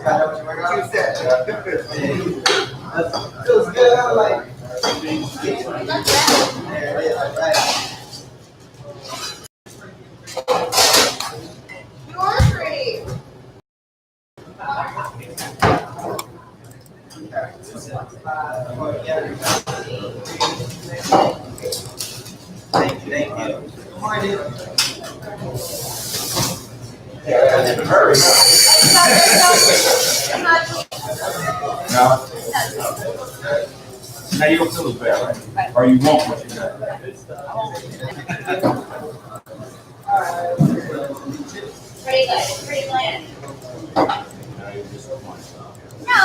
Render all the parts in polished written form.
You said. Feels good. I'm like, there it is. All right. Thank you. Good morning. Hurry. No. Now you don't feel as bad, right? Or you won't what you got. Pretty bland. No,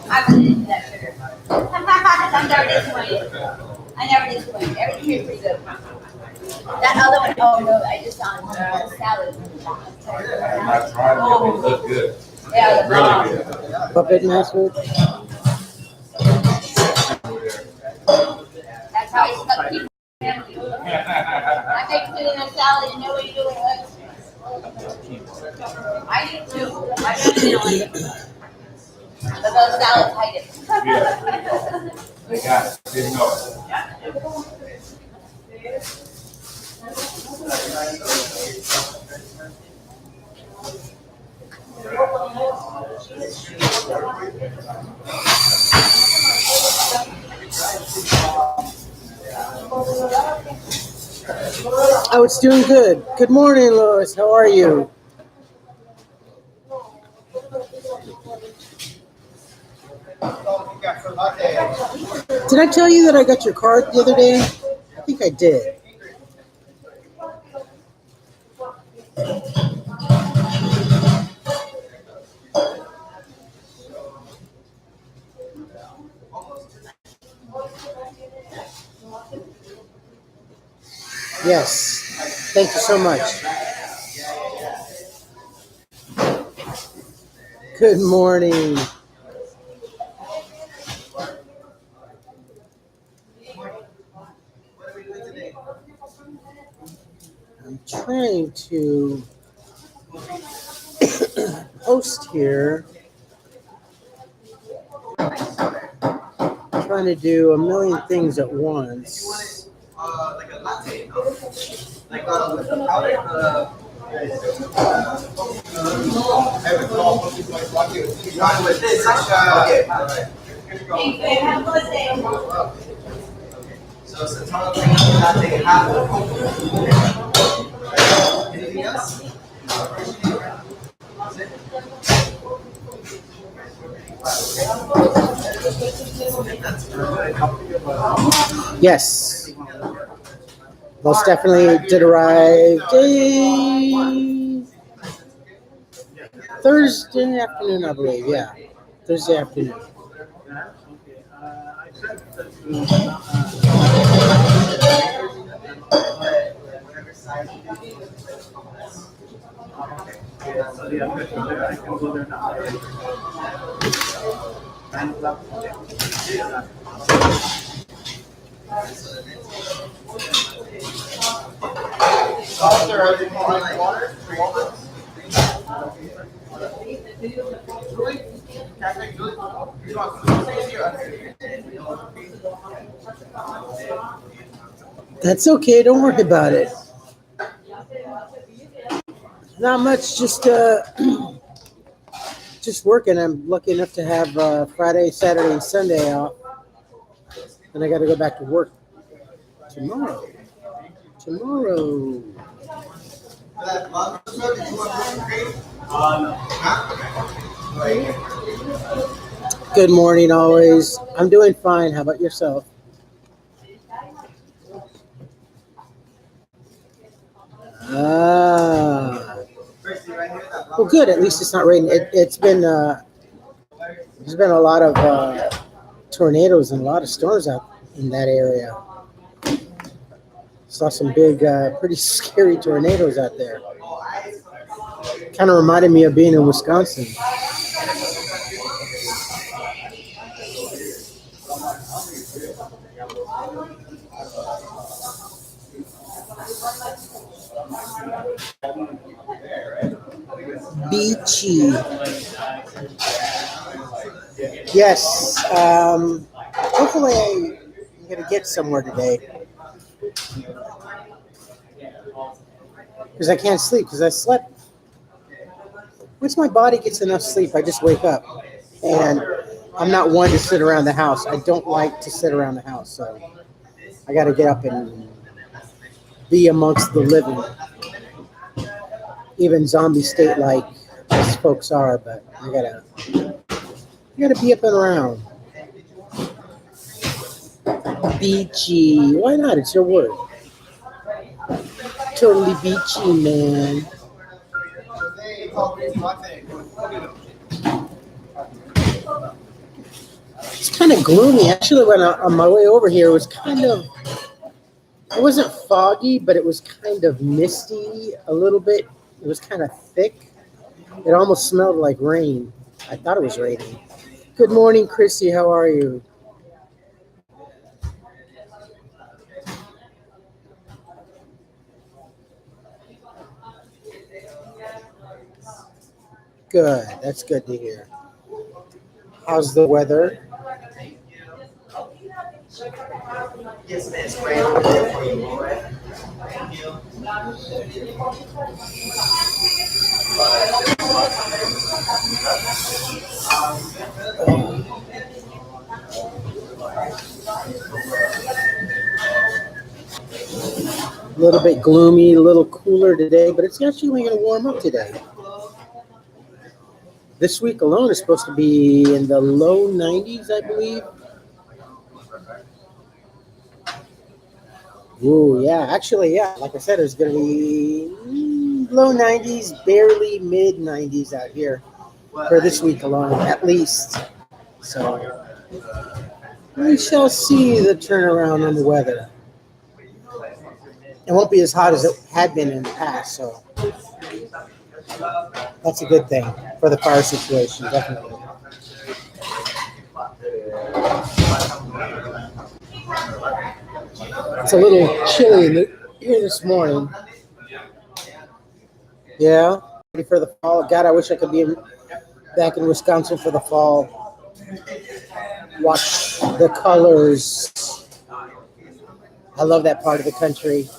I wouldn't into that sugar. I'm never disappointed. I never disappointed. Everything here is pretty good. That other one, oh no, I just found salad. I tried it, it looked good. Yeah, Really good. Puppet master. that's how I stuck people. I make food in a salad and know what you do with it. I do too. I really don't like it. But those salads hide it. Yeah. They got it. Didn't know it. Oh, it's doing good. Good morning, Lois. How are you? Did I tell you that I got your card the other day? I think I did. Yes. Thank you so much. Good morning. I'm trying to post here. Trying to do a million things at once. Like a latte, no? Like with the powder. Not with this. Okay. All right. Thank you. Have a good day. So it's a total green latte, half of anything else? Yes. Most definitely did arrive Thursday afternoon, I believe. Yeah. Thursday afternoon. That's okay. Don't worry about it. Not much. Just just working. I'm lucky enough to have Friday, Saturday, and Sunday off, and I got to go back to work tomorrow. Good morning, always. I'm doing fine. How about yourself? Well, good. At least it's not raining. It's been there's been a lot of tornadoes and a lot of storms out in that area. Saw some big, pretty scary tornadoes out there. Kind of reminded me of being in Wisconsin. Beachy. Yes. Hopefully I'm gonna get somewhere today because I can't sleep because I slept. Once my body gets enough sleep, I just wake up, and I'm not one to sit around the house. I don't like to sit around the house, so I got to get up and be amongst the living, even zombie state like these folks are. But I gotta be up and around. Beachy, why not? It's your word. Totally beachy, man. It's kind of gloomy. Actually, when on my way over here, it was it wasn't foggy, but it was kind of misty a little bit. It was kind of thick. It almost smelled like rain. I thought it was raining. Good morning, Chrissy. How are you? Good. That's good to hear. How's the weather? Yes, man. Spray over there for you, boy. Thank you. A little bit gloomy, a little cooler today, but it's actually going to warm up today. This week alone is supposed to be in the low 90s, I believe. Ooh, yeah. Actually, yeah. Like I said, it's going to be low 90s, barely mid 90s out here for this week alone, at least. So we shall see the turnaround on the weather. It won't be as hot as it had been in the past, so that's a good thing for the fire situation, definitely. It's a little chilly here this morning. Yeah, ready for the fall. God, I wish I could be back in Wisconsin for the fall. Watch the colors. I love that part of the country.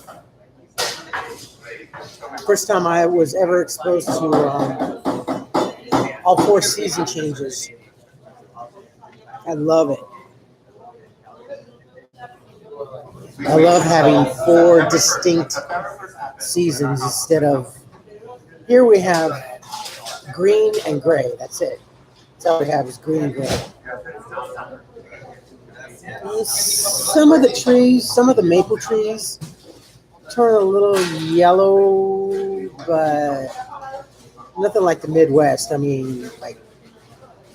First time I was ever exposed to all four season changes. I love it. I love having four distinct seasons instead of, here we have green and gray. That's it. That's all we have is green and gray. Some of the trees, some of the maple trees turn a little yellow, but nothing like the Midwest. I mean, like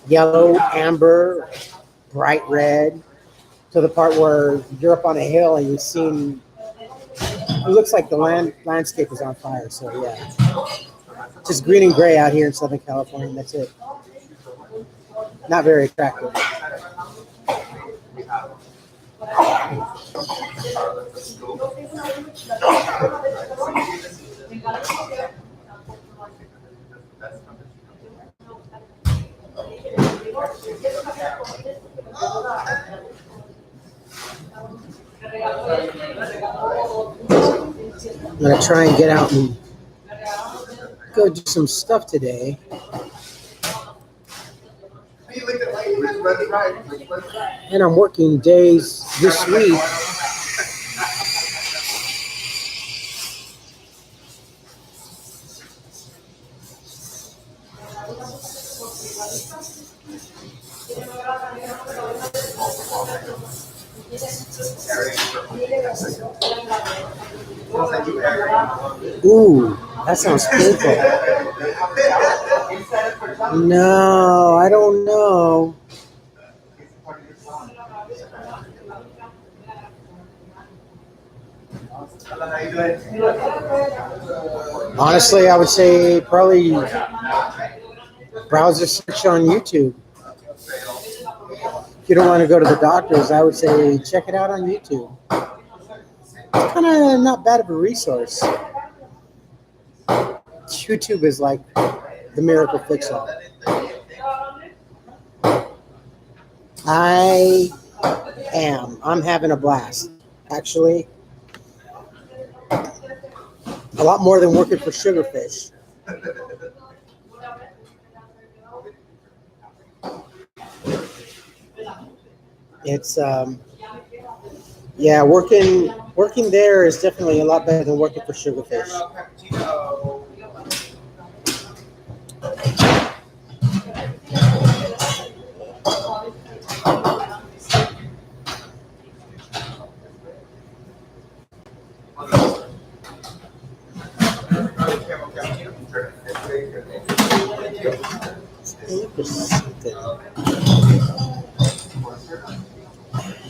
yellow, amber, bright red, to the part where you're up on a hill and you've seen, it looks like the landscape is on fire. So yeah, just green and gray out here in Southern California. That's it. Not very attractive. I'm gonna try and get out and go do some stuff today. And I'm working days this week. Ooh, that sounds painful. No, I don't know. Honestly, I would say probably browse a search on YouTube. If you don't want to go to the doctors, I would say check it out on YouTube. It's kind of not bad of a resource. YouTube is like the miracle fix-all. I am. I'm having a blast. Actually, a lot more than working for Sugarfish. It's yeah, working there is definitely a lot better than working for Sugarfish.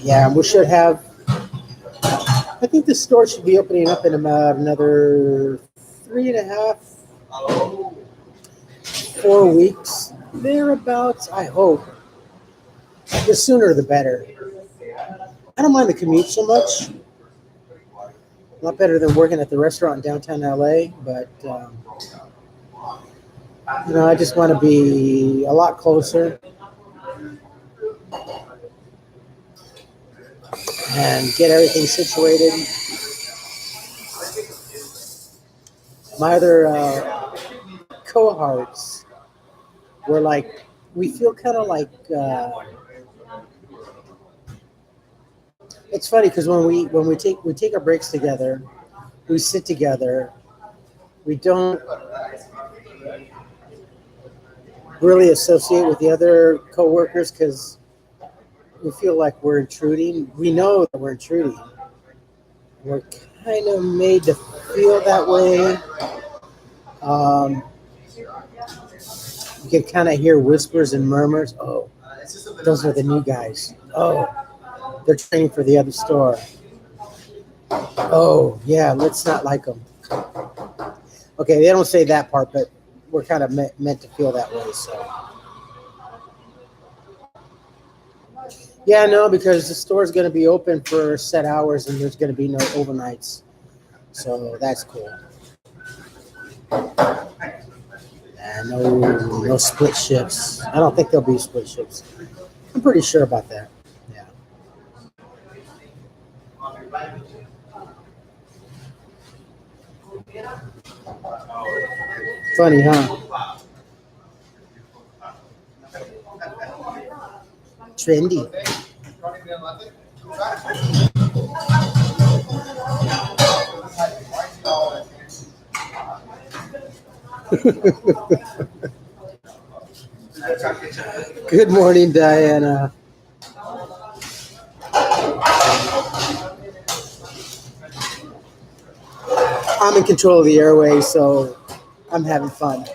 Yeah, we should have. I think the store should be opening up in about another 3.5, 4 weeks, thereabouts. I hope. The sooner the better. I don't mind the commute so much. A lot better than working at the restaurant in downtown LA, but I just want to be a lot closer and get everything situated. My other cohorts were like, we feel kind of like, it's funny because when we take our breaks together, we sit together, we don't really associate with the other coworkers because we feel like we're intruding. We know that we're intruding. We're kind of made to feel that way. You can kind of hear whispers and murmurs. Oh, those are the new guys. Oh, they're training for the other store. Oh, yeah, let's not like them. Okay, they don't say that part, but we're kind of meant to feel that way. So, yeah, no, because the store's going to be open for set hours and there's going to be no overnights. So that's cool. And no split shifts. I don't think there'll be split shifts. I'm pretty sure about that. Yeah. Funny, huh? Trendy. Good morning, Diana. I'm in control of the airways, so I'm having fun.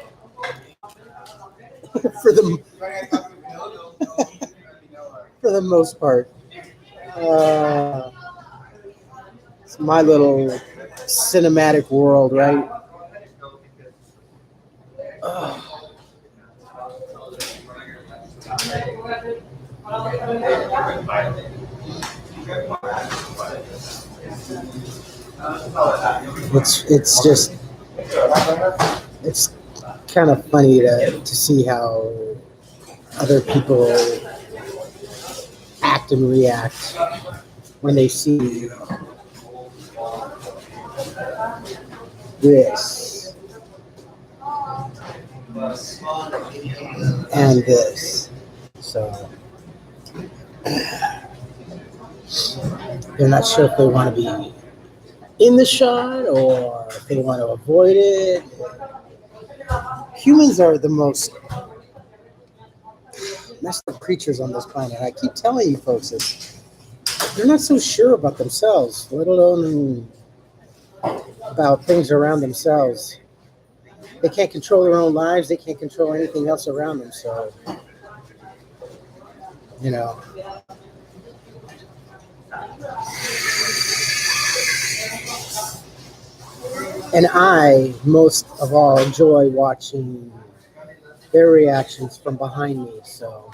for the most part. It's my little cinematic world, right? It's kind of funny to see how other people act and react when they see this and this. So they're not sure if they want to be in the shot or if they want to avoid it. Humans are the most messed up creatures on this planet. I keep telling you folks this. They're not so sure about themselves, let alone about things around themselves. They can't control their own lives. They can't control anything else around them. So, And I, most of all, enjoy watching their reactions from behind me. So,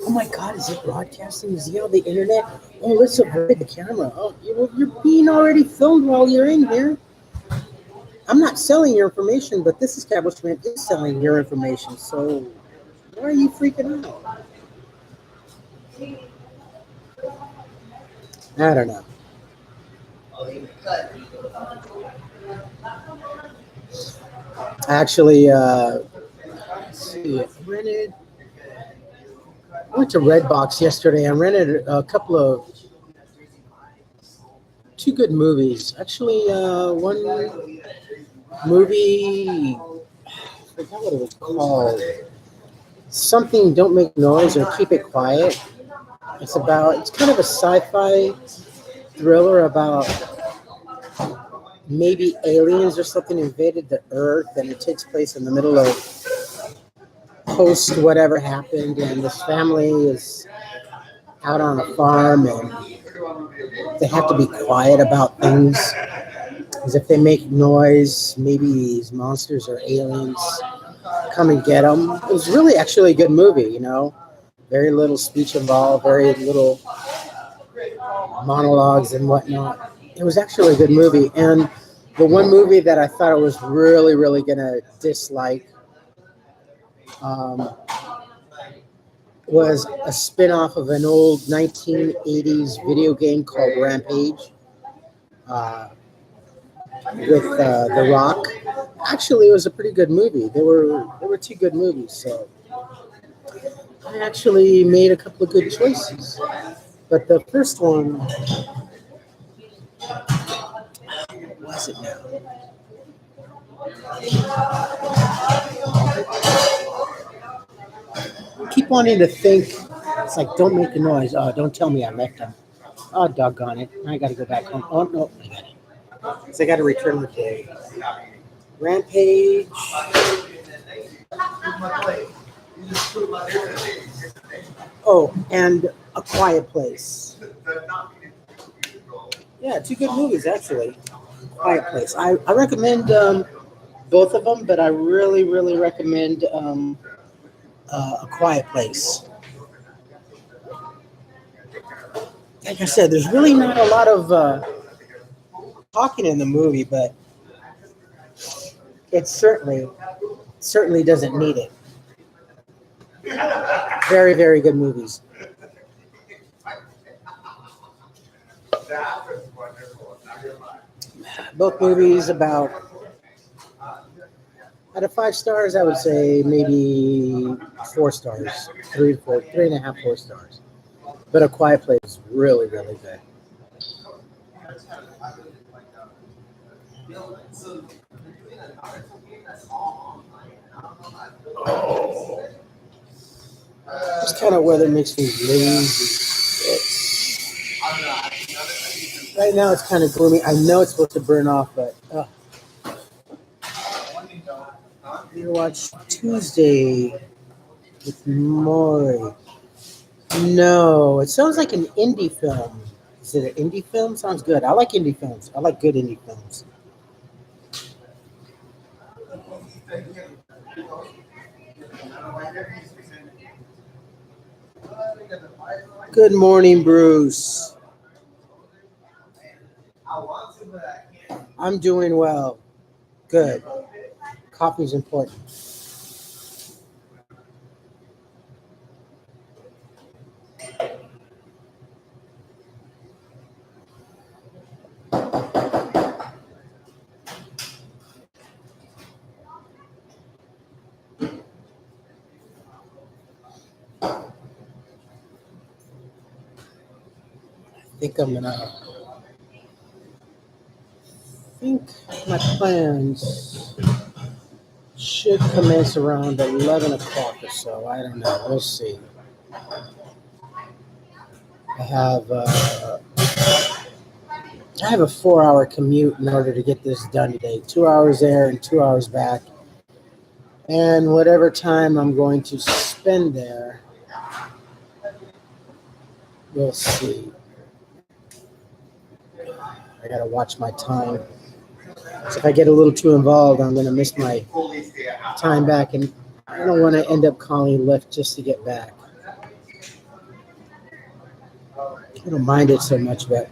oh my God, is it broadcasting? Is he on the internet? Oh, let's avoid the camera. Oh, you're being already filmed while you're in here. I'm not selling your information, but this establishment is selling your information. So why are you freaking out? I don't know. Actually, let's see, I went to Redbox yesterday and rented a couple of two good movies. Actually, one movie, I forgot what it was called. Something Don't Make Noise or Keep It Quiet. It's kind of a sci-fi thriller about maybe aliens or something invaded the Earth, and it takes place in the middle of post whatever happened, and this family is out on a farm, and they have to be quiet about things, because if they make noise, maybe these monsters or aliens come and get them. It was really actually a good movie, you know. Very little speech involved, very little monologues and whatnot. It was actually a good movie. And the one movie that I thought I was really, really going to dislike was a spin-off of an old 1980s video game called Rampage with The Rock. Actually, it was a pretty good movie. There were two good movies, so I actually made a couple of good choices. But the first one, what was it now? I keep wanting to think. It's like, don't make a noise. Oh, don't tell me I left them. Oh, doggone it. I got to go back home. Oh, no, I got it. So I got to return the day. Rampage. Oh, and A Quiet Place. Yeah, two good movies, actually. Quiet Place. I recommend both of them, but I really, really recommend A Quiet Place. Like I said, there's really not a lot of talking in the movie, but it certainly doesn't need it. Very, very good movies. Both movies about, out of 5 stars, I would say maybe 4 stars, 3.5, 4 stars. But A Quiet Place is really, really good. This kind of weather makes me lazy. Right now it's kind of gloomy. I know it's supposed to burn off, but you watch Tuesday with Maury. No, it sounds like an indie film. Is it an indie film? Sounds good. I like indie films. I like good indie films. Good morning, Bruce. I'm doing well. Good. Coffee's important. I think my plans should commence around 11 o'clock or so. I don't know. We'll see. I have a 4-hour commute in order to get this done today. 2 hours there and 2 hours back. And whatever time I'm going to spend there, we'll see. I gotta watch my time. So if I get a little too involved, I'm gonna miss my time back, and I don't want to end up calling Lyft just to get back. I don't mind it so much, but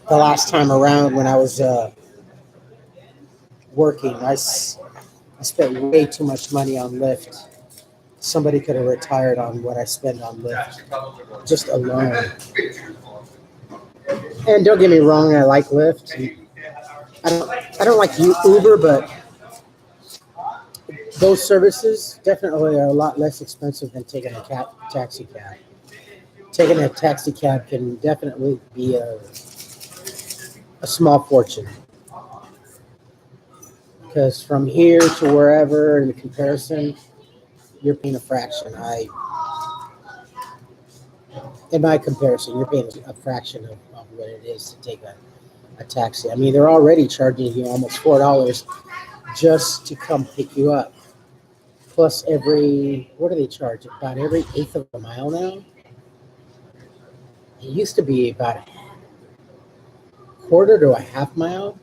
the last time around when I was working. I spent way too much money on Lyft. Somebody could have retired on what I spend on Lyft, just alone. And don't get me wrong, I like Lyft. I don't like Uber, but those services definitely are a lot less expensive than taking a taxi cab. Taking a taxi cab can definitely be a small fortune. Because from here to wherever, in comparison, you're paying a fraction. In my comparison, you're paying a fraction of what it is to take a taxi. I mean, they're already charging you almost $4 just to come pick you up. Plus what do they charge? About every eighth of a mile now? It used to be about a quarter to a half mile.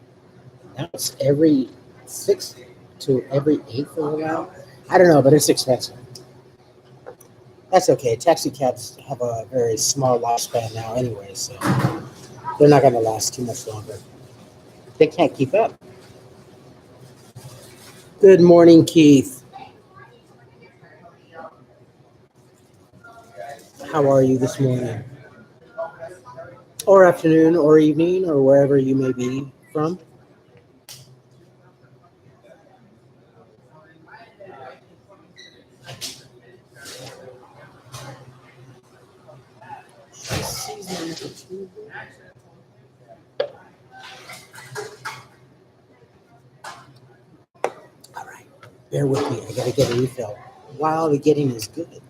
Now it's every sixth to every eighth of a mile. I don't know, but it's expensive. That's okay. Taxi cabs have a very small lifespan now anyway, so they're not going to last too much longer. They can't keep up. Good morning, Keith. How are you this morning? Or afternoon, or evening, or wherever you may be from? All right, bear with me. I got to get a refill while the getting is good.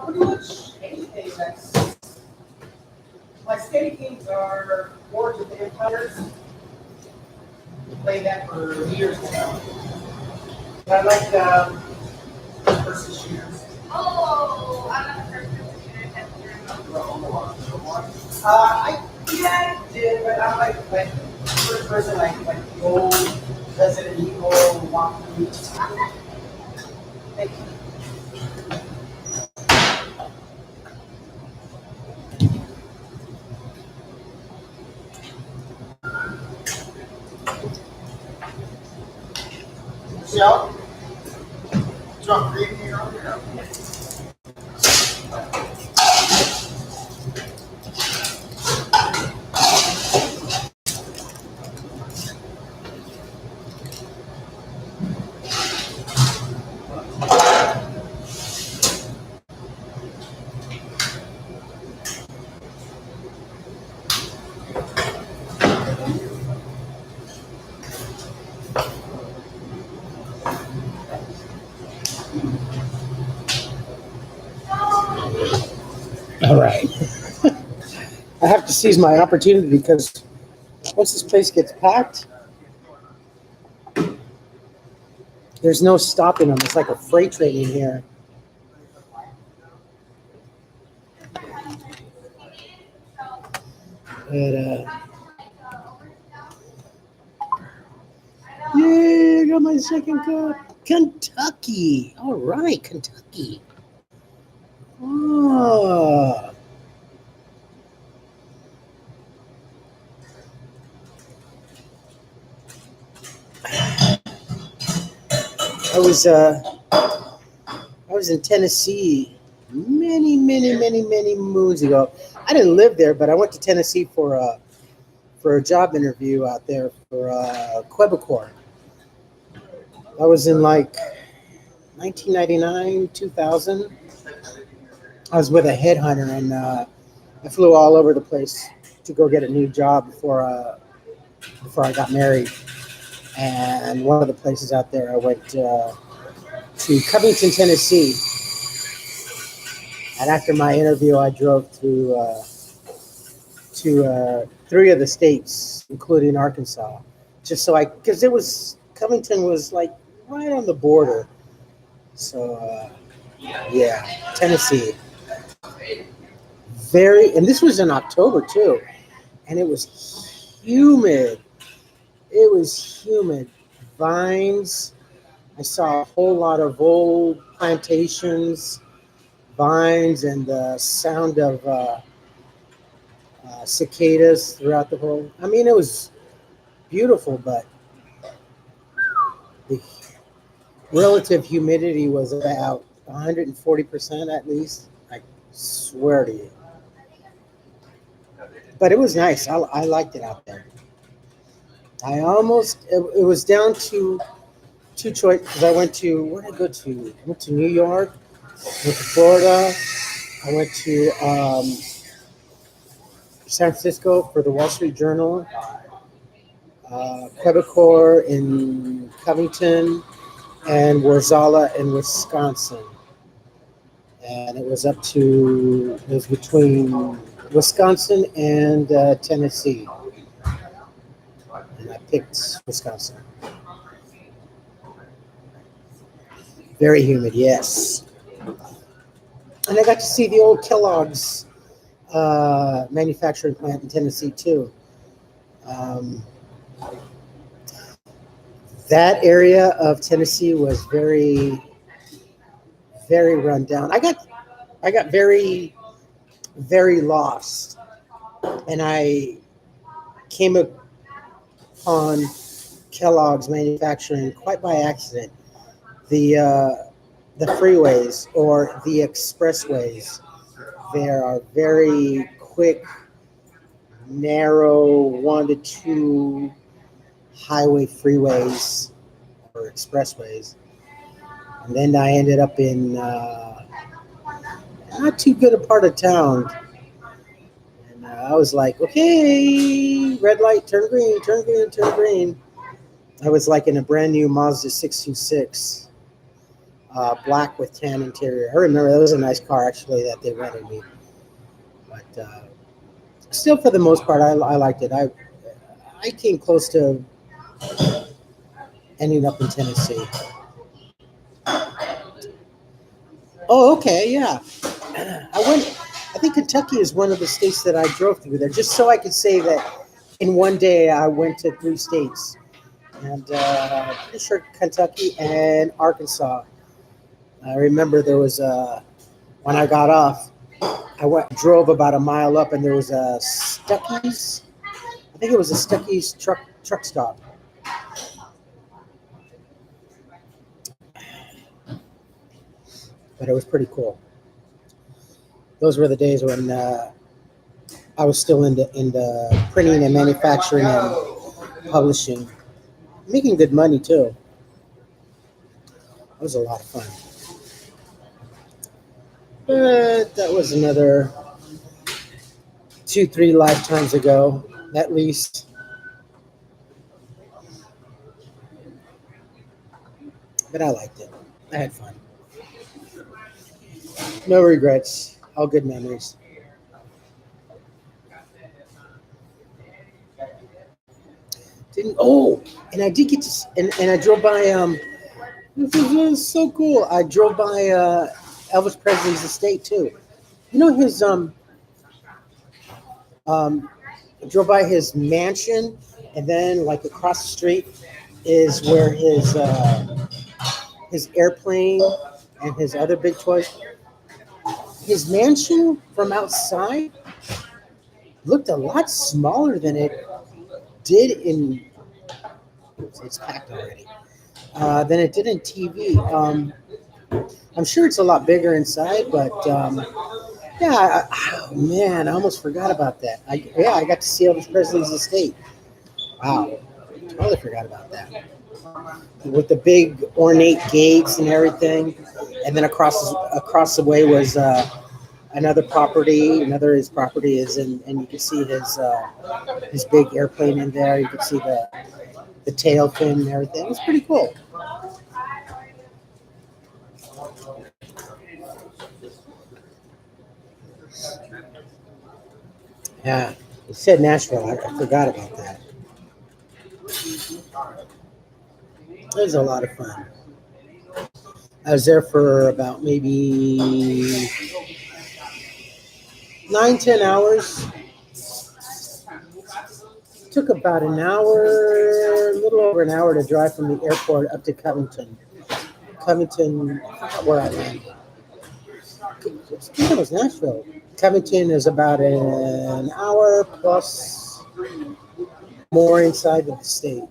Pretty much anything that's. My steady games are Forge of the Empires. Played that for years now. But I like versus shooters. Oh, I'm not the first person I did, but I like first person like the old Resident Evil walkthrough. Thank you. Michelle? Drunk reading here earlier. All right. I have to seize my opportunity because once this place gets packed, there's no stopping them. It's like a freight train in here. But, yeah, I got my second cup. Kentucky. All right, Kentucky. Oh. I was in Tennessee many moons ago. I didn't live there, but I went to Tennessee for a job interview out there for Quebecor. That was in like 1999, 2000. I was with a headhunter, and I flew all over the place to go get a new job before I got married. And one of the places out there, I went to Covington, Tennessee. And after my interview, I drove to 3 of the states, including Arkansas, just so because it was Covington was like right on the border. So yeah, Tennessee. And this was in October too, and it was humid. It was humid. Vines. I saw a whole lot of old plantations, vines, and the sound of cicadas throughout the whole. I mean, it was beautiful, but the relative humidity was about 140% at least. I swear to you. But it was nice. I liked it out there. It was down to two choice because I went to, where did I go to? I went to New York, went to Florida. I went to San Francisco for the Wall Street Journal, Quebecor in Covington, and Warzala in Wisconsin. And it was between Wisconsin and Tennessee. And I picked Wisconsin. Very humid, yes. And I got to see the old Kellogg's manufacturing plant in Tennessee too. That area of Tennessee was very, very run down. I got very, very lost, and I came upon Kellogg's manufacturing quite by accident. The freeways or the expressways there are very quick, narrow 1 to 2 highway freeways or expressways. And then I ended up in not too good a part of town. And I was like, okay, red light, turn green, turn green, turn green. I was like in a brand new Mazda 626. Black with tan interior. I remember that was a nice car actually that they rented me. But still, for the most part, I liked it. I came close to ending up in Tennessee. Oh, okay, yeah. I think Kentucky is one of the states that I drove through there, just so I could say that in one day I went to 3 states. And pretty sure Kentucky and Arkansas. I remember there was when I got off, drove about a mile up, and there was a Stuckey's. I think it was a Stuckey's truck stop. But it was pretty cool. Those were the days when I was still into printing and manufacturing and publishing, making good money too. It was a lot of fun. But that was another 2-3 lifetimes ago, at least. But I liked it. I had fun. No regrets. All good memories. And I did get to, and I drove by, this was so cool. I drove by Elvis Presley's estate too. You know his I drove by his mansion, and then like across the street is where his airplane and his other big toys. His mansion from outside looked a lot smaller than it did in. It's packed already. Than it did in TV. I'm sure it's a lot bigger inside, but yeah. Oh man, I almost forgot about that. I got to see Elvis Presley's estate. Wow, totally forgot about that. With the big ornate gates and everything, and then across the way was another property. His property is in, and you can see his big airplane in there. You can see the tail fin and everything. It was pretty cool. Yeah, it said Nashville. I forgot about that. It was a lot of fun. I was there for about maybe 9, 10 hours. Took about an hour, a little over an hour to drive from the airport up to Covington. Covington, where I landed. I think it was Nashville. Covington is about an hour plus more inside of the state.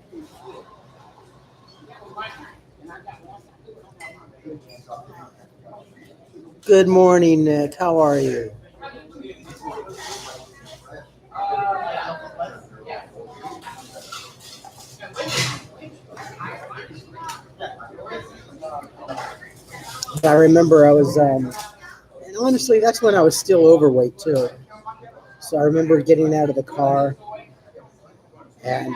Good morning, Nick. How are you? I remember I was, and honestly, that's when I was still overweight too. So I remember getting out of the car and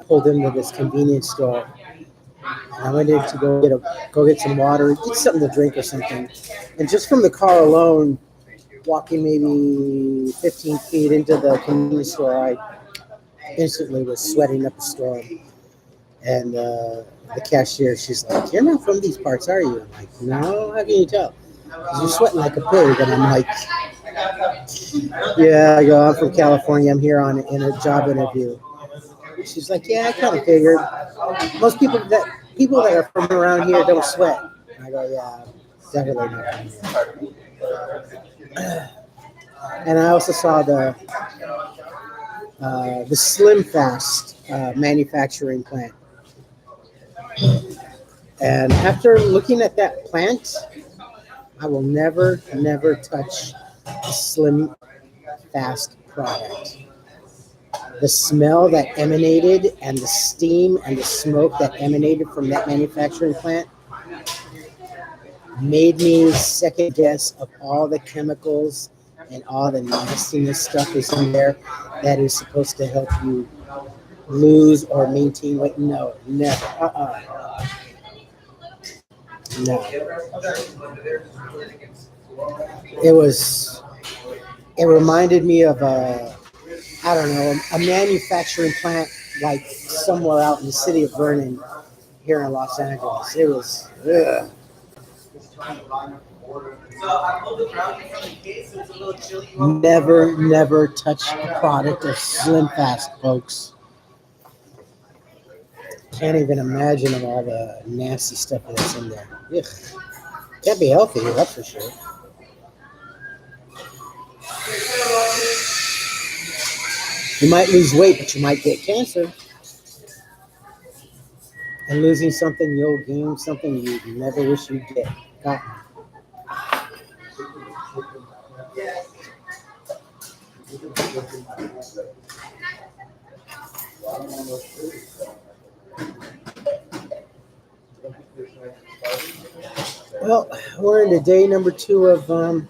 pulled into this convenience store. And I went in to go get some water, get something to drink or something. And just from the car alone, walking maybe 15 feet into the convenience store, I instantly was sweating up a storm. And the cashier, she's like, "You're not from these parts, are you?" I'm like, "No, how can you tell? 'Cause you're sweating like a pig." And I'm like, "Yeah," I go, "I'm from California. I'm here in a job interview." She's like, "Yeah, I kind of figured. Most people that are from around here don't sweat." And I go, "Yeah, definitely not from here." And I also saw the Slim Fast manufacturing plant. And after looking at that plant, I will never touch a Slim Fast product. The smell that emanated and the steam and the smoke that emanated from that manufacturing plant made me second guess of all the chemicals and all the nastiness stuff is in there that is supposed to help you lose or maintain weight. No, never. No. It reminded me of a manufacturing plant like somewhere out in the city of Vernon here in Los Angeles. It was, ugh. Never touch a product of Slim Fast, folks. Can't even imagine of all the nasty stuff that's in there. Ugh. Can't be healthy, that's for sure. You might lose weight, but you might get cancer. And losing something, you'll gain something you never wish you'd gotten. Well, we're into day number 2 of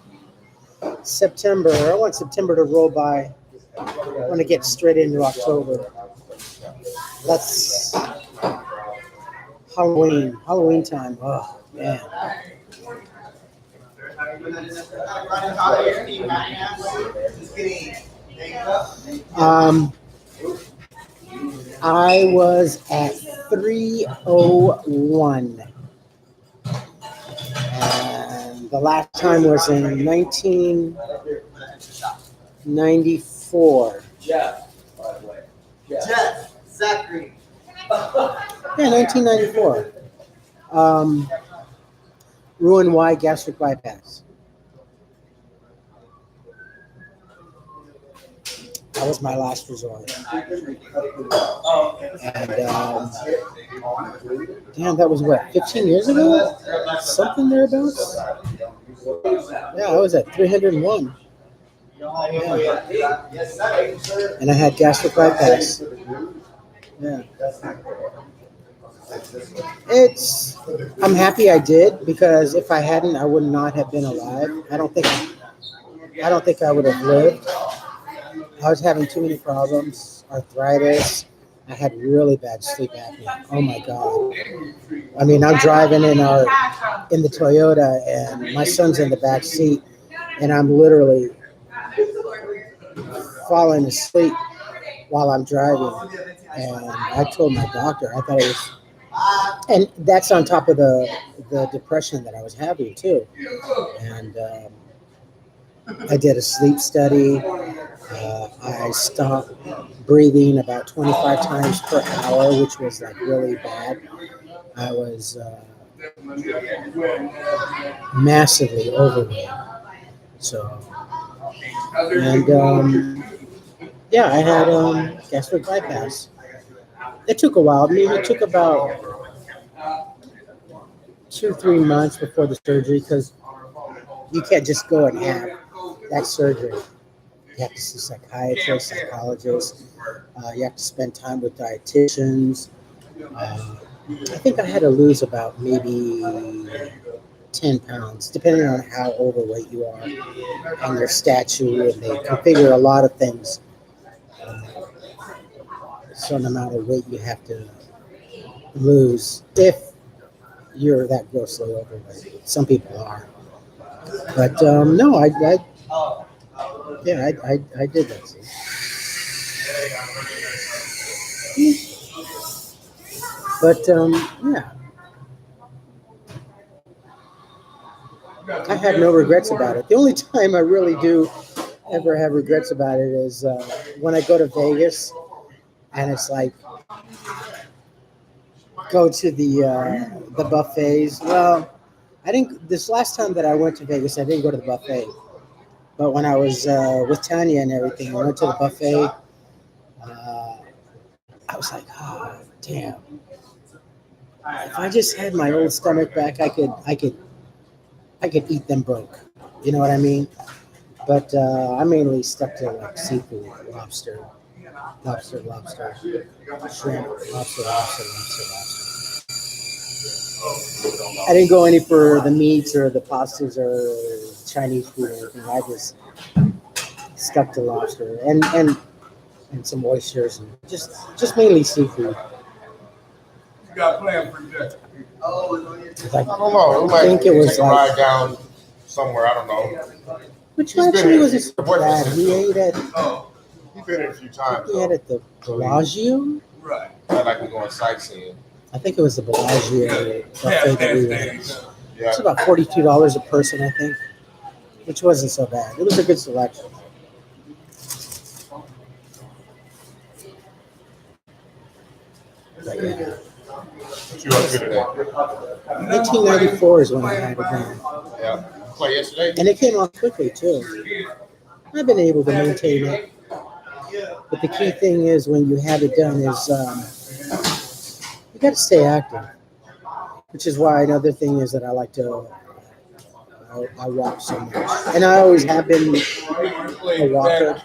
September. I want September to roll by. I want to get straight into October. That's Halloween time. Oh, man. I was at 301. And the last time was in 1994. Jeff, by the way. Jeff, Zachary. Yeah, 1994. Roux-en-Y gastric bypass. That was my last resort. And damn, that was what, 15 years ago? Something thereabouts? Yeah, I was at 301. Yeah. And I had gastric bypass. Yeah. I'm happy I did, because if I hadn't, I would not have been alive. I don't think I would have lived. I was having too many problems, arthritis. I had really bad sleep apnea. Oh my God. I mean, I'm driving in the Toyota and my son's in the back seat and I'm literally falling asleep while I'm driving. And I told my doctor, I thought it was, and that's on top of the depression that I was having too. And I did a sleep study. I stopped breathing about 25 times per hour, which was like really bad. I was massively overweight. So, and yeah, I had gastric bypass. It took a while. I mean, it took about 2-3 months before the surgery because you can't just go and have that surgery. You have to see psychiatrists, psychologists. You have to spend time with dietitians. I think I had to lose about maybe 10 pounds, depending on how overweight you are and your stature, and they configure a lot of things. Certain amount of weight you have to lose if you're that grossly overweight. Some people are, but no, I did that. But yeah, I have no regrets about it. The only time I really do ever have regrets about it is when I go to Vegas, and it's like go to the buffets. Well, I didn't. This last time that I went to Vegas, I didn't go to the buffet. But when I was with Tanya and everything, I went to the buffet. I was like, oh, damn. If I just had my old stomach back, I could eat them broke. You know what I mean? But I mainly stuck to like seafood, lobster, shrimp, lobster. I didn't go any for the meats or the pastas or Chinese food or anything. I just stuck to lobster and some oysters and just mainly seafood. You got plans for today? Like, I don't know. We I think it was take a like, ride down somewhere. I don't know. which He's been actually here. wasn't so bad. He ate at He's been here a few times. he ate Though. at the Bellagio. Right. I like to go and sightseeing. I think it was the Bellagio buffet that we went. Yeah. It's about $42 a person, I think, which wasn't so bad. It was a good selection. But yeah, What you up to today? 1994 is when I had it done, Yeah. Play yesterday. and it came off quickly too. I've been able to maintain it, but the key thing is when you have it done is you got to stay active, which is why another thing is that I like to. I walk so much, and I always have been a walker.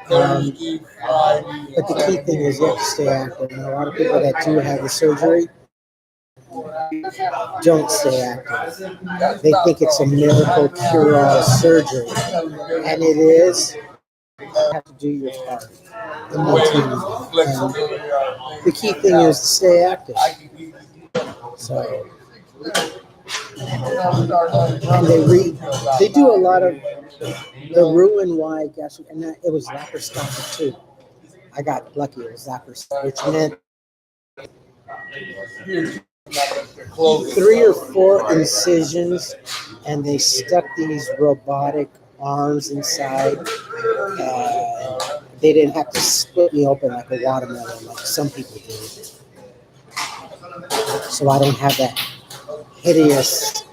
But the key thing is you have to stay active. And a lot of people that do have the surgery don't stay active. They think it's a miracle cure-all surgery, and it is. You have to do your part in maintaining it. And the key thing is to stay active. So, and they do a lot of the Roux-en-Y gastric, and it was laparoscopic too. I got lucky; it was laparoscopic, which meant 3 or 4 incisions, and they stuck these robotic arms inside. They didn't have to split me open like a watermelon, like some people do. So I don't have that hideous,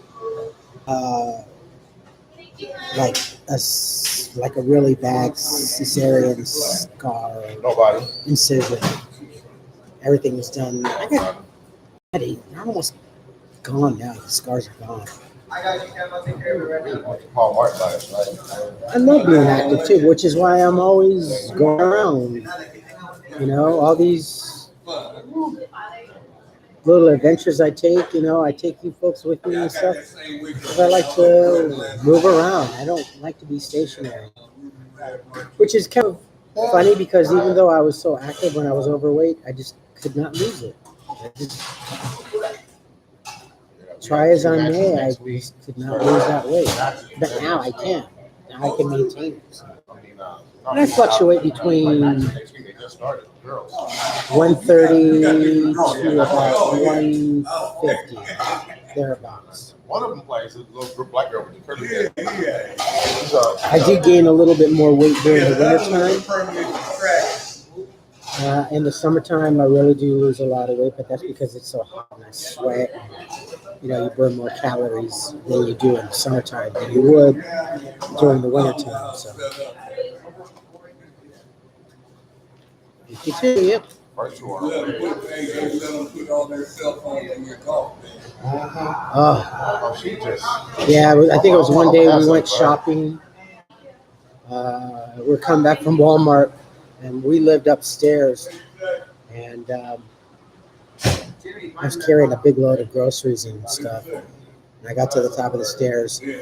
like a really bad cesarean scar or Nobody. incision. Everything was done. I got they're almost gone now. The scars are gone. Went to Paul Martin last night. I love being active too, which is why I'm always going around. You know, all these little adventures I take. You know, I take you folks with me and stuff. Because I like to move around. I don't like to be stationary. Which is kind of funny because even though I was so active when I was overweight, I just could not lose it. I just, try as I may, I just could not lose that weight. But now I can. Now I can maintain it. I mean, And I fluctuate between Next week they just started, girls. 130 to about 150, thereabouts. One of them plays a little black girl with the curly hair. I do gain a little bit more weight during the wintertime. In the summertime, I really do lose a lot of weight, but that's because it's so hot and I sweat. You know, you burn more calories than you do in the summertime than you would during the wintertime. So, you too, yep. First one. Oh, Oh, she just. yeah, I think it was one day we went shopping. We're coming back from Walmart, and we lived upstairs, and I was carrying a big load of groceries and stuff. And I got to the top of the stairs, and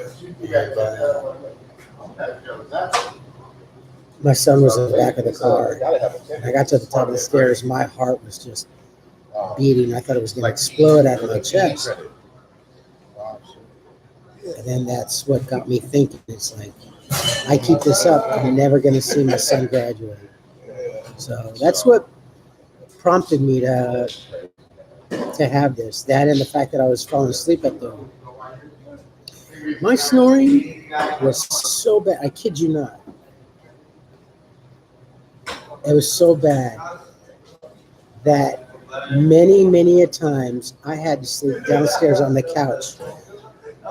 my son was in the back of the car. And I got to the top of the stairs, my heart was just beating. I thought it was going to explode out of my chest. And then that's what got me thinking. It's like, I keep this up, I'm never going to see my son graduate. So that's what prompted me to have this. That and the fact that I was falling asleep at the. My snoring was so bad. I kid you not. It was so bad that many a times I had to sleep downstairs on the couch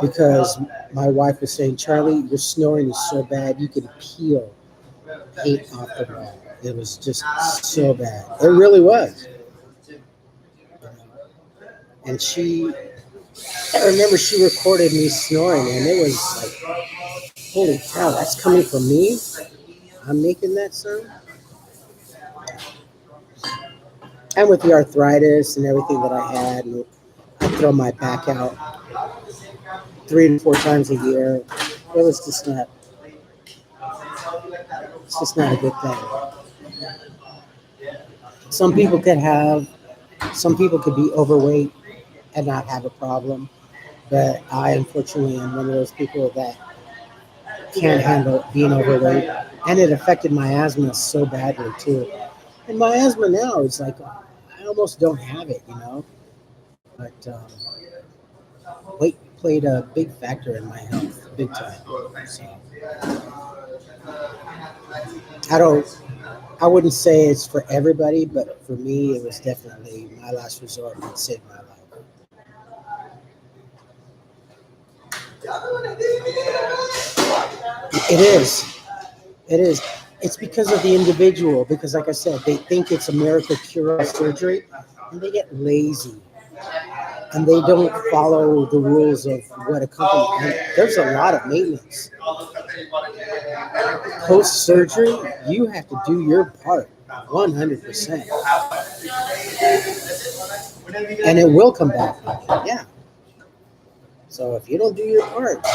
because my wife was saying, Charlie, your snoring is so bad you can peel paint off the wall. It was just so bad. It really was. And I remember she recorded me snoring, and it was like, holy cow, that's coming from me? I'm making that sound? And with the arthritis and everything that I had, and I throw my back out 3 to 4 times a year. It was just not. It's just not a good thing. Some people could be overweight and not have a problem, but I unfortunately am one of those people that can't handle being overweight, and it affected my asthma so badly too. And my asthma now is like, I almost don't have it, you know. But weight played a big factor in my health, big time. So I wouldn't say it's for everybody, but for me, it was definitely my last resort and saved my life. It is. It is. It's because of the individual, because like I said, they think it's a miracle cure surgery, and they get lazy. And they don't follow the rules of what a company. And there's a lot of maintenance. Post-surgery, you have to do your part 100%. And it will come back. Yeah. So if you don't do your part,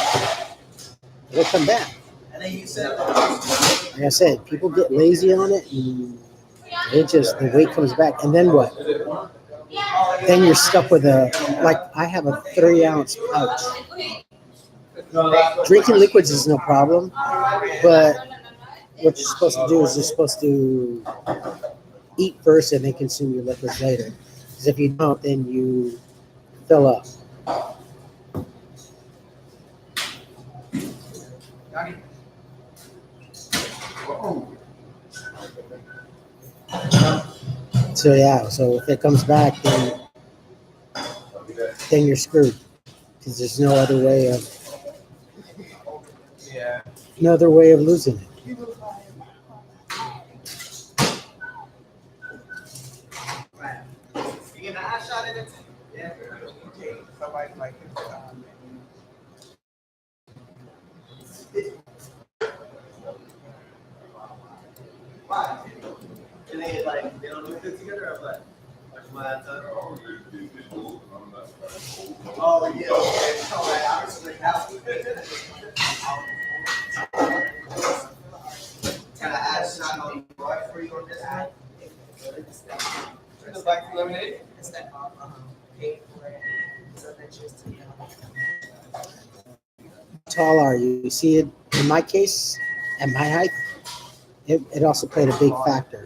it'll come back. Like I said, people get lazy on it, and the weight comes back. And then what? Then you're stuck with I have a 3-ounce pouch. Drinking liquids is no problem, but what you're supposed to do is you're supposed to eat first and then consume your liquids later. Because if you don't, then you fill up. So yeah, so if it comes back, then you're screwed, because there's no other way of losing it. Oh, yeah. Can I add shot on what for you on this one? Just like lemonade? How tall are you? You see it in my case, at my height, it also played a big factor.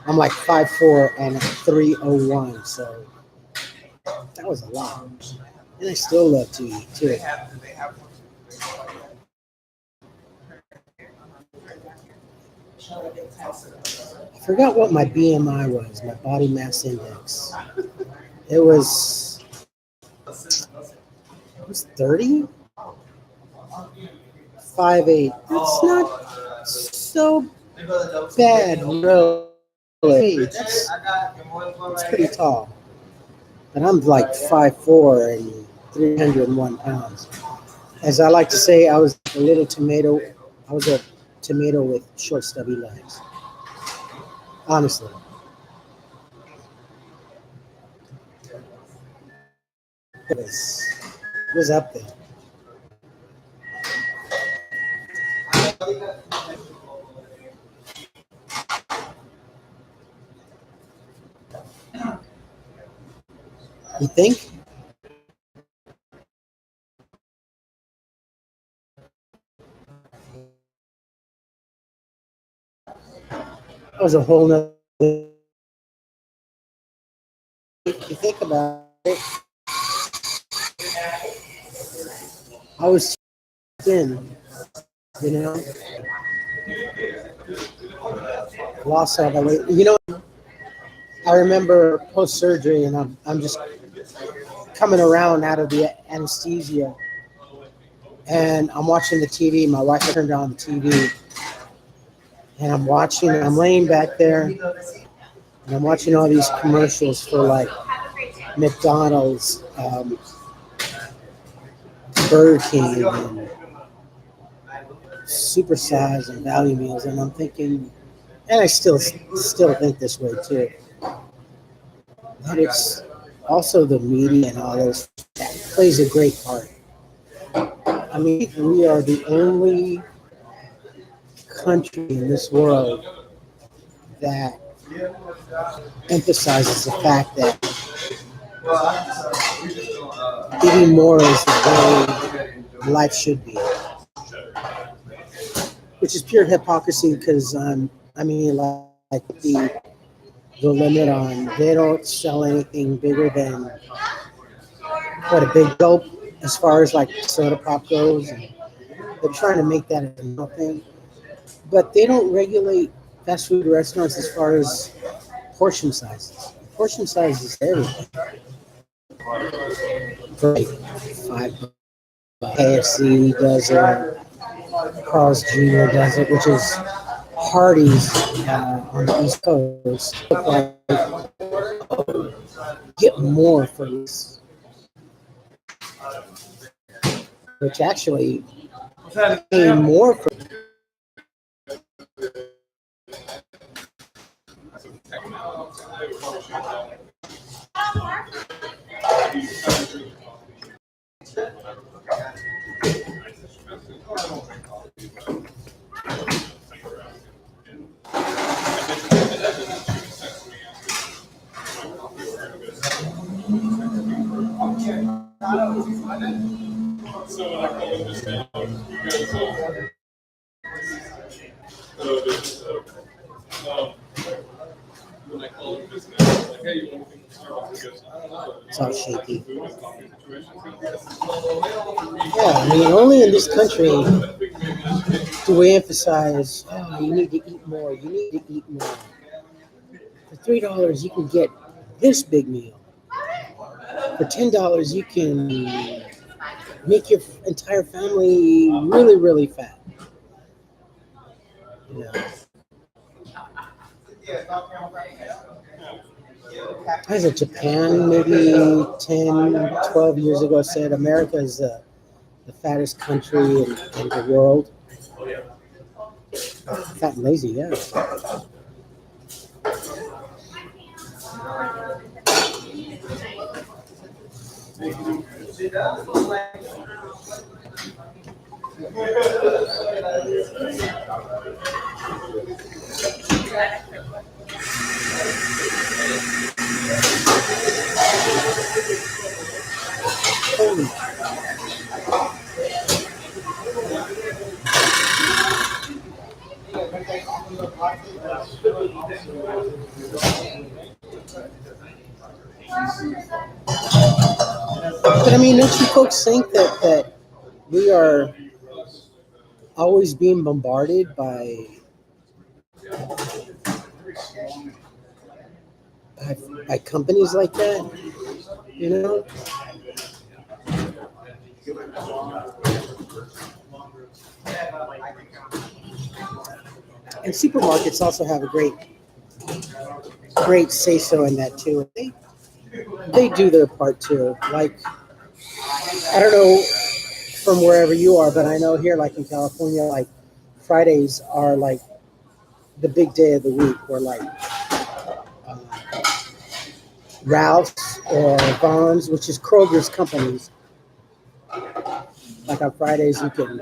I'm like 5'4" and 301, so that was a lot. And I still love to eat too. I forgot what my BMI was, my body mass index. It was 30, 5'8". That's not so bad, really. It's pretty tall. But I'm like 5'4" and 301 pounds. As I like to say, I was a little tomato. I was a tomato with short, stubby legs. Honestly. It was up there. You think? That was a whole nother. If you think about it, I was thin, you know, lost all that weight. You know, I remember post surgery, and I'm just coming around out of the anesthesia, and I'm watching the TV. My wife turned on the TV, and I'm watching. I'm laying back there, and I'm watching all these commercials for like McDonald's, Burger King, and supersize and value meals, and I'm thinking, and I still think this way too, that it's also the media and all those that plays a great part. I mean, we are the only country in this world that emphasizes the fact that eating more is the way life should be, which is pure hypocrisy because I mean, like the limit on they don't sell anything bigger than what a big gulp as far as like soda pop goes, and they're trying to make that a normal thing, but they don't regulate fast food restaurants as far as portion sizes. Portion sizes everything. Right. $5. KFC does it. Carl's Jr. does it, which is Hardee's on the East Coast. Like, get more for this. Which actually pay more for. It's all shaky. Yeah, I mean, only in this country do we emphasize, oh, you need to eat more, you need to eat more. For $3, you can get this big meal. For $10, you can make your entire family really, really fat. Yeah. I was in Japan maybe 10, 12 years ago, said America is the fattest country in the world. Fat and lazy, yeah. Holy. But I mean, don't you folks think that we are always being bombarded by companies like that? You know? And supermarkets also have a great say so in that too. They do their part too. Like, I don't know from wherever you are, but I know here, like in California, like Fridays are like the big day of the week, where like uh, Ralph's or Vons, which is Kroger's companies, like on Fridays you can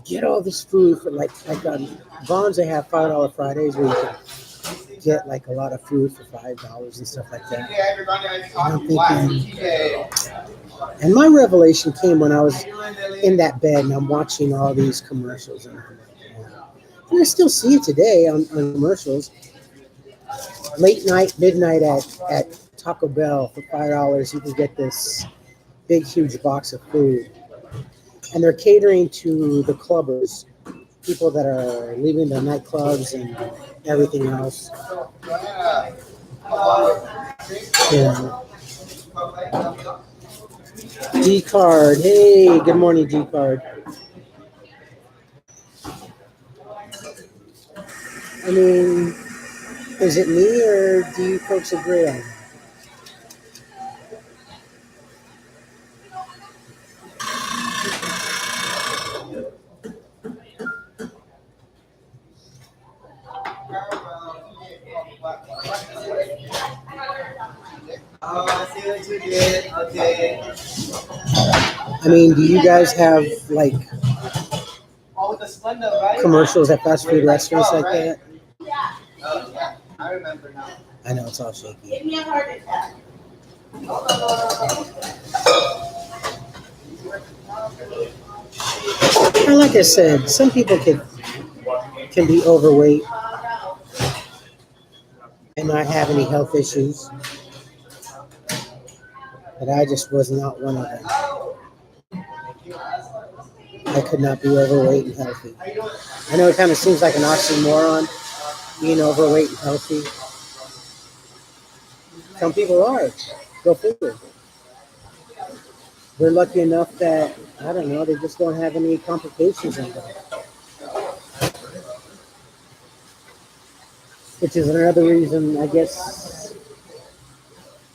get all this food for like on Vons they have $5 Fridays where you can get like a lot of food for $5 and stuff like that. Yeah, everybody, I And I'm talk thinking, black. and my revelation came when I was in that bed and I'm watching all these commercials, and I still see it today on commercials. Late night, midnight at Taco Bell for $5, you can get this big, huge box of food. And they're catering to the clubbers, people that are leaving the nightclubs and everything else. Yeah. D-Card. Hey, good morning, D-Card. I mean, is it me or do you folks agree on it? Oh, I see what you did. Okay. I mean, do you guys have like Oh, with the Splenda, right? commercials at fast food restaurants like that? Oh, yeah. I remember now. I know it's all shaky. Give me a heart attack. And like I said, some people can be overweight and not have any health issues. But I just was not one of them. I could not be overweight and healthy. I know it kind of seems like an oxymoron, being overweight and healthy. Some people are. Go figure. We're lucky enough that, I don't know, they just don't have any complications in life. Which is another reason, I guess,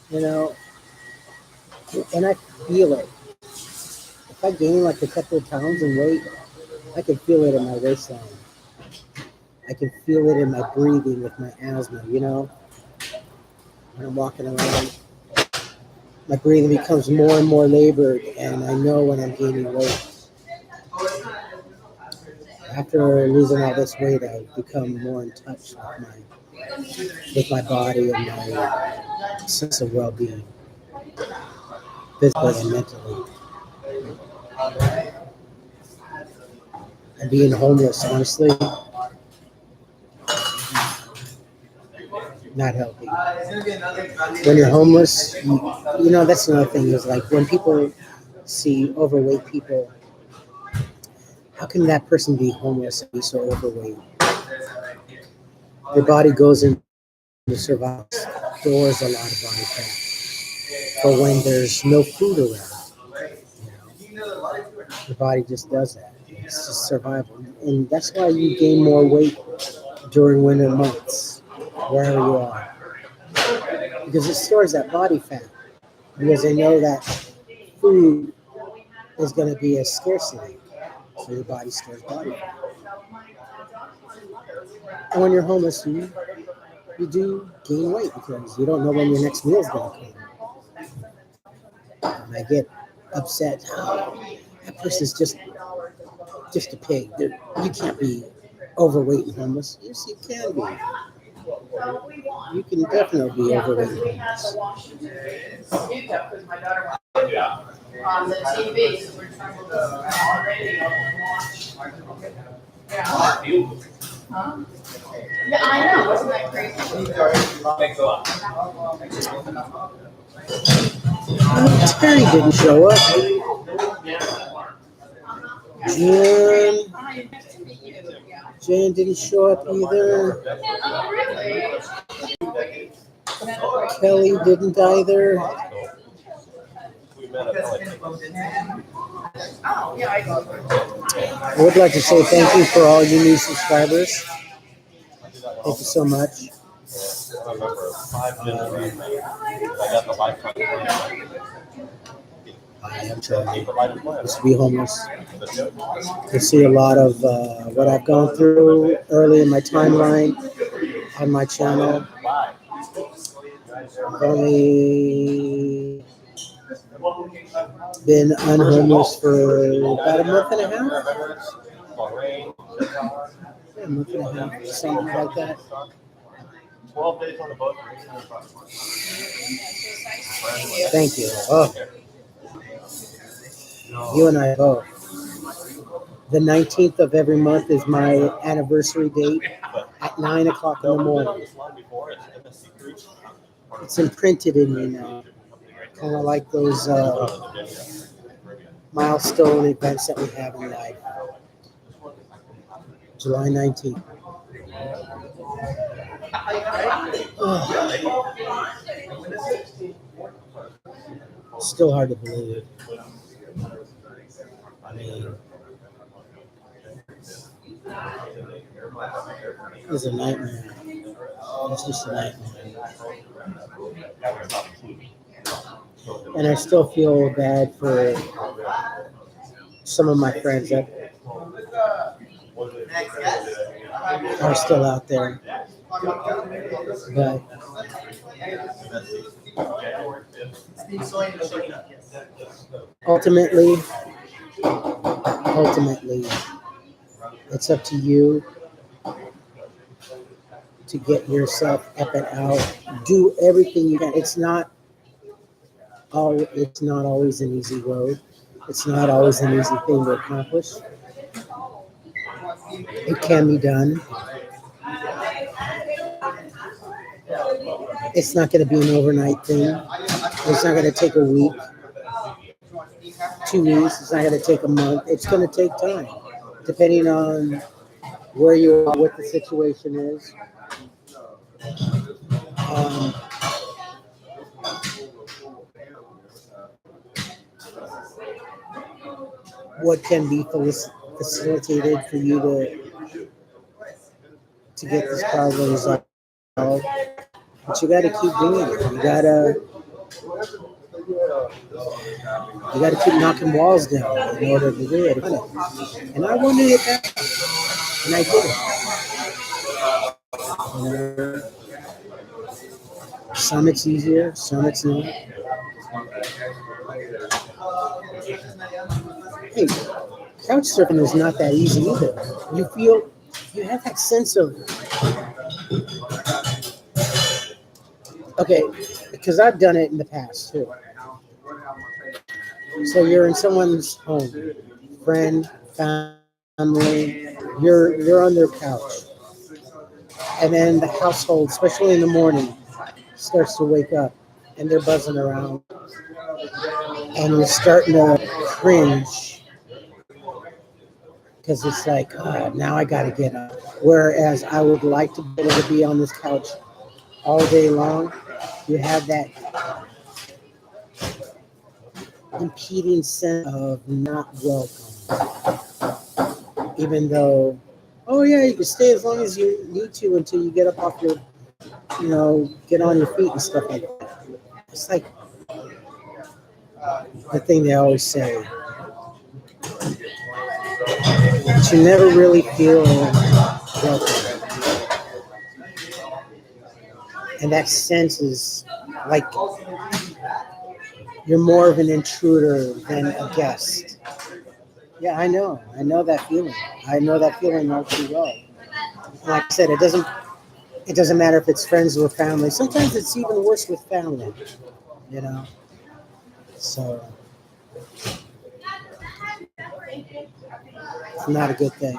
you know, and I feel it. If I gain like a couple of pounds in weight, I can feel it in my waistline. I can feel it in my breathing with my asthma, you know? When I'm walking around, my breathing becomes more and more labored, and I know when I'm gaining weight. After losing all this weight, I've become more in touch with my body and my sense of well-being, physically and mentally. And being homeless, honestly, not healthy. When you're homeless, you know, that's another thing is like when people see overweight people, how can that person be homeless and be so overweight? Their body goes into survival, stores a lot of body fat for when there's no food around. You know, the body just does that. It's just survival. And that's why you gain more weight during winter months, wherever you are. Because it stores that body fat. Because they know that food is going to be a scarcity. So your body stores body fat. And when you're homeless, you do gain weight because you don't know when your next meal is going to come. And I get upset. Oh, that person's just a pig. You can't be overweight and homeless. Yes, you can be. You can definitely be overweight and homeless. On the TV, so we're trying to already watch. Yeah. Yeah, I know, wasn't that crazy? Thanks a lot. Terry didn't show up. Jan, Hi, nice to meet you. Yeah. Jan didn't show up either. Oh, really? Kelly didn't either. Oh, yeah, I go. I would like to say thank you for all you new subscribers. Thank you so much. I remember 5 minutes. I got the lifetime plan. I am trying The lifetime plan. to be homeless. You see a lot of what I've gone through early in my timeline on my channel. I've only been unhomeless for about a month and a half. Yeah, a month and a half, something like that. 12 days on the boat. Thank you. Oh, you and I both. The 19th of every month is my anniversary date at 9 o'clock in the morning. It's imprinted in me now. Kind of like those milestone events that we have in life. July 19th. Oh. Still hard to believe. I mean, it was a nightmare. It's just a nightmare. And I still feel bad for some of my friends that are still out there. But ultimately, it's up to you to get yourself up and out. Do everything you can. It's not always an easy road. It's not always an easy thing to accomplish. It can be done. It's not going to be an overnight thing. It's not going to take a week, 2 weeks. It's not going to take a month. It's going to take time, depending on where you are, what the situation is. What can be facilitated for you to get this problem resolved. But you got to keep doing it. You got to keep knocking walls down in order to do it. And I wanted it back, and I did it. Some it's easier, some it's not. Hey, couch surfing is not that easy either. You have that sense of, okay, because I've done it in the past too. So you're in someone's home, friend, family, you're on their couch. And then the household, especially in the morning, starts to wake up and they're buzzing around. And you're starting to cringe because it's like, now I got to get up. Whereas I would like to be able to be on this couch all day long. You have that impeding sense of not welcome. Even though, oh yeah, you can stay as long as you need to until you get up off your, get on your feet and stuff like that. It's like the thing they always say. But you never really feel welcome. And that sense is like you're more of an intruder than a guest. Yeah, I know that feeling. I know that feeling all too well. And like I said, it doesn't matter if it's friends or family. Sometimes it's even worse with family, So it's not a good thing.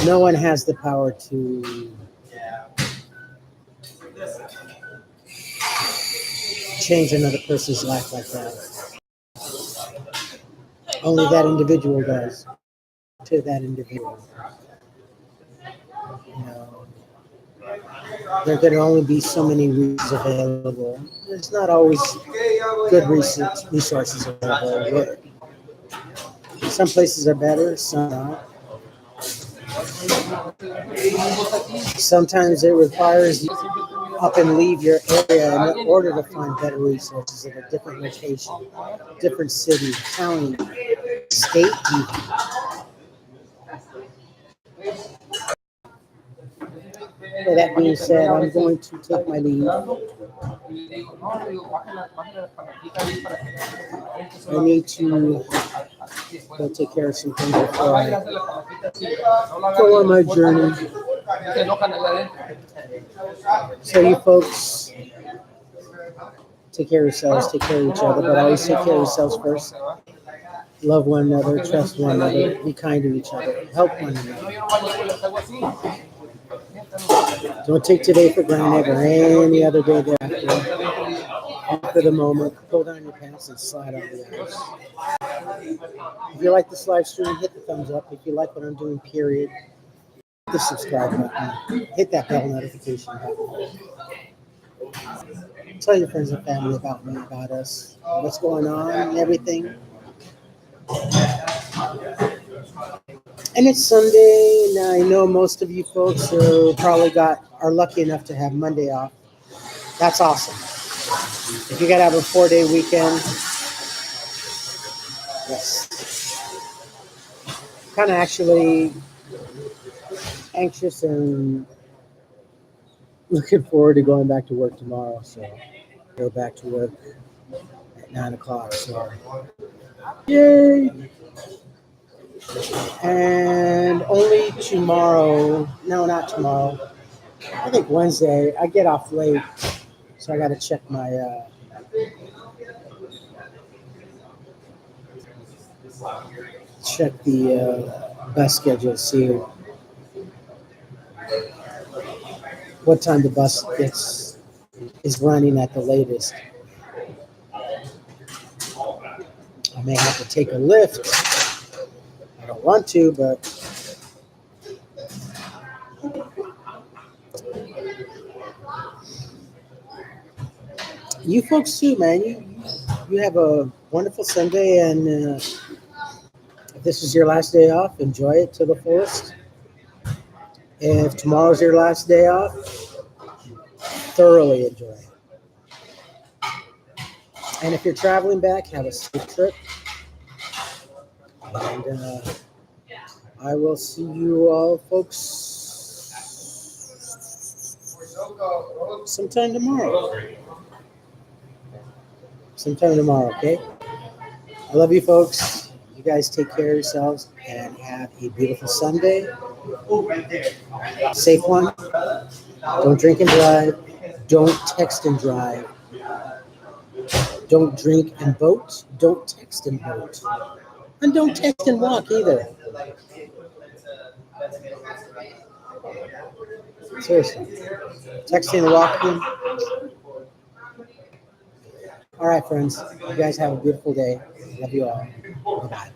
No one has the power to change another person's life like that. Only that individual does to that individual. You know, there can only be so many resources available. There's not always good resources available. Some places are better, some not. Sometimes it requires you up and leave your area in order to find better resources in a different location, different city, county, state even. With that being said, I'm going to take my leave. I need to go take care of some things before I go on my journey. So you folks, take care of yourselves, take care of each other, but always take care of yourselves first. Love one another, trust one another, be kind to each other, help one another. Don't take today for granted or any other day thereafter. For the moment, pull down your pants and slide on the ice. If you like this live stream, hit the thumbs up. If you like what I'm doing, period, hit the subscribe button. Hit that bell notification button. Tell your friends and family about me, about us, what's going on and everything. And it's Sunday, and I know most of you folks are lucky enough to have Monday off. That's awesome. If you gotta have a 4-day weekend, yes. Kind of actually anxious and looking forward to going back to work tomorrow. So go back to work at 9 o'clock. So yay! And only tomorrow, no, not tomorrow. I think Wednesday, I get off late. So I got to check my bus schedule, see what time the bus is running at the latest. I may have to take a lift. I don't want to, but you folks too, man. You have a wonderful Sunday, and if this is your last day off, enjoy it to the fullest. If tomorrow's your last day off, thoroughly enjoy it. And if you're traveling back, have a safe trip. And I will see you all, folks, sometime tomorrow. Okay? I love you, folks. You guys take care of yourselves and have a beautiful Sunday. Safe one. Don't drink and drive. Don't text and drive. Don't drink and boat. Don't text and boat. And don't text and walk either. Seriously. Texting and walking. All right, friends. You guys have a beautiful day. Love you all. Bye-bye.